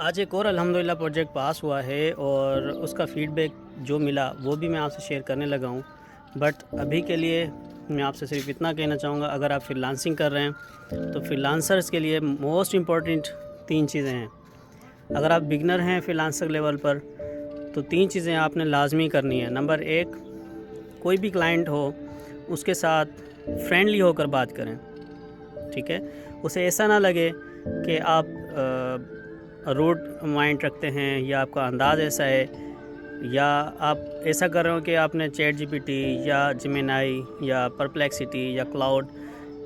आज एक और अल्हम्दुलिल्लाह प्रोजेक्ट पास हुआ है और उसका फ़ीडबैक जो मिला वो भी मैं आपसे शेयर करने लगा हूँ। बट अभी के लिए मैं आपसे सिर्फ इतना कहना चाहूँगा, अगर आप फ्रीलांसिंग कर रहे हैं तो फ्रीलांसर्स के लिए मोस्ट इम्पॉर्टेंट 3 चीज़ें हैं। अगर आप बिगनर हैं फ्रीलांसर लेवल पर तो 3 चीज़ें आपने लाजमी करनी है। नंबर 1, कोई भी क्लाइंट हो उसके साथ फ्रेंडली होकर बात करें, ठीक है। उसे ऐसा ना लगे कि आप रूड माइंड रखते हैं या आपका अंदाज़ ऐसा है या आप ऐसा कर रहे हो कि आपने चैट जीपीटी या जेमिनाई या परप्लेक्सिटी या क्लाउड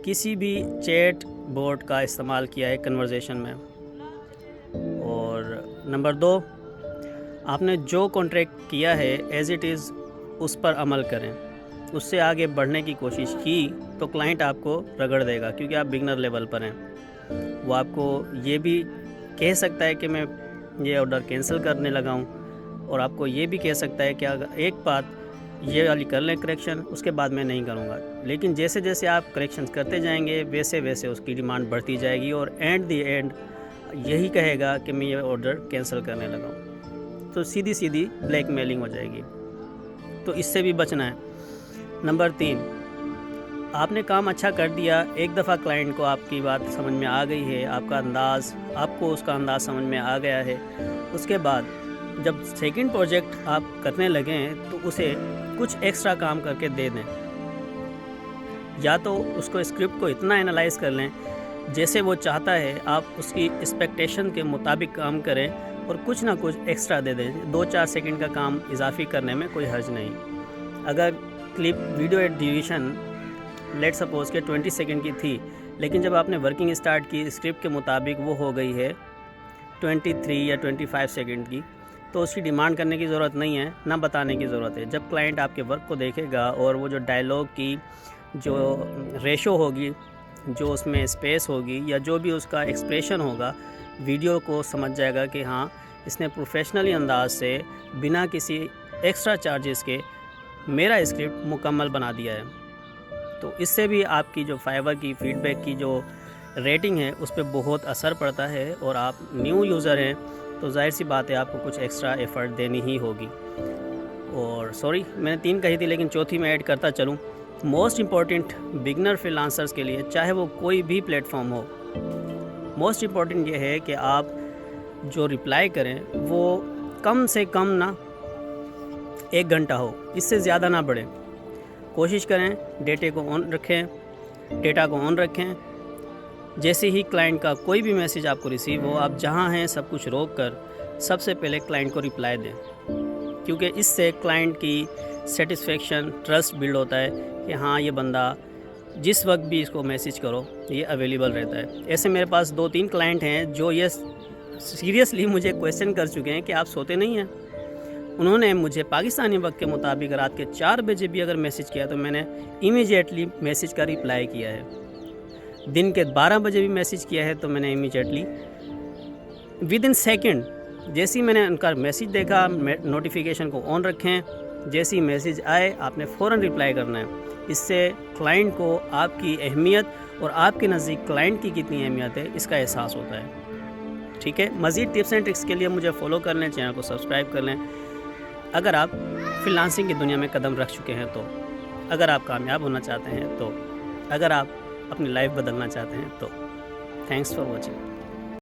किसी भी चैट बोट का इस्तेमाल किया है कन्वर्सेशन में। और नंबर 2, आपने जो कॉन्ट्रैक्ट किया है एज़ इट इज़ उस पर अमल करें। उससे आगे बढ़ने की कोशिश की तो क्लाइंट आपको रगड़ देगा, क्योंकि आप बिगनर लेवल पर हैं। वो आपको ये भी कह सकता है कि मैं ये ऑर्डर कैंसिल करने लगा हूँ, और आपको ये भी कह सकता है कि अगर एक बात ये वाली कर लें करेक्शन, उसके बाद मैं नहीं करूँगा। लेकिन जैसे जैसे आप करेक्शंस करते जाएंगे वैसे वैसे उसकी डिमांड बढ़ती जाएगी और एंड दी एंड यही कहेगा कि मैं ये ऑर्डर कैंसिल करने लगा हूँ। तो सीधी सीधी ब्लैकमेलिंग हो जाएगी। तो इससे भी बचना है। नंबर 3, आपने काम अच्छा कर दिया, एक दफ़ा क्लाइंट को आपकी बात समझ में आ गई है, आपको उसका अंदाज़ समझ में आ गया है। उसके बाद जब सेकंड प्रोजेक्ट आप करने लगें तो उसे कुछ एक्स्ट्रा काम करके दे दें। या तो उसको स्क्रिप्ट को इतना एनालाइज कर लें जैसे वो चाहता है, आप उसकी एक्सपेक्टेशन के मुताबिक काम करें और कुछ ना कुछ एक्स्ट्रा दे दें। 2-4 सेकंड का काम इजाफी करने में कोई हर्ज नहीं। अगर clip video duration let suppose के 20 सेकंड की थी, लेकिन जब आपने वर्किंग स्टार्ट की स्क्रिप्ट के मुताबिक वो हो गई है 23 या 25 सेकंड की, तो उसकी डिमांड करने की ज़रूरत नहीं है, ना बताने की ज़रूरत है। जब क्लाइंट आपके वर्क को देखेगा और वो जो डायलॉग की जो रेशो होगी, जो उसमें स्पेस होगी या जो भी उसका एक्सप्रेशन होगा, वीडियो को समझ जाएगा कि हाँ, इसने प्रोफेशनली अंदाज से बिना किसी एक्स्ट्रा चार्जेस के मेरा स्क्रिप्ट मुकम्मल बना दिया है। तो इससे भी आपकी जो फाइवर की फ़ीडबैक की जो रेटिंग है उस पर बहुत असर पड़ता है। और आप न्यू यूज़र हैं तो जाहिर सी बात है आपको कुछ एक्स्ट्रा एफ़र्ट देनी ही होगी। और सॉरी, मैंने 3 कही थी लेकिन चौथी मैं ऐड करता चलूँ। मोस्ट इम्पॉर्टेंट बिगनर फ्रीलांसर्स के लिए, चाहे वो कोई भी प्लेटफॉर्म हो, मोस्ट इम्पॉर्टेंट ये है कि आप जो रिप्लाई करें वो कम से कम ना 1 घंटा हो, इससे ज़्यादा ना बढ़े। कोशिश करें डेटा को ऑन रखें। जैसे ही क्लाइंट का कोई भी मैसेज आपको रिसीव हो, आप जहां हैं सब कुछ रोक कर सबसे पहले क्लाइंट को रिप्लाई दें, क्योंकि इससे क्लाइंट की सेटिस्फेक्शन, ट्रस्ट बिल्ड होता है कि हाँ, ये बंदा जिस वक्त भी इसको मैसेज करो ये अवेलेबल रहता है। ऐसे मेरे पास 2-3 क्लाइंट हैं जो ये सीरियसली मुझे क्वेश्चन कर चुके हैं कि आप सोते नहीं हैं। उन्होंने मुझे पाकिस्तानी वक्त के मुताबिक रात के 4 बजे भी अगर मैसेज किया तो मैंने इमीडिएटली मैसेज का रिप्लाई किया है। दिन के 12 बजे भी मैसेज किया है तो मैंने इमीडिएटली विद इन सेकेंड, जैसे ही मैंने उनका मैसेज देखा, नोटिफिकेशन को ऑन रखें, जैसे ही मैसेज आए आपने फ़ौरन रिप्लाई करना है। इससे क्लाइंट को आपकी अहमियत और आपके नज़दीक क्लाइंट की कितनी अहमियत है इसका एहसास होता है। ठीक है, मज़ीद टिप्स एंड ट्रिक्स के लिए मुझे फॉलो कर लें, चैनल को सब्सक्राइब कर लें। अगर आप फ्रीलांसिंग की दुनिया में कदम रख चुके हैं तो, अगर आप कामयाब होना चाहते हैं तो, अगर आप अपनी लाइफ बदलना चाहते हैं तो, थैंक्स फॉर वॉचिंग।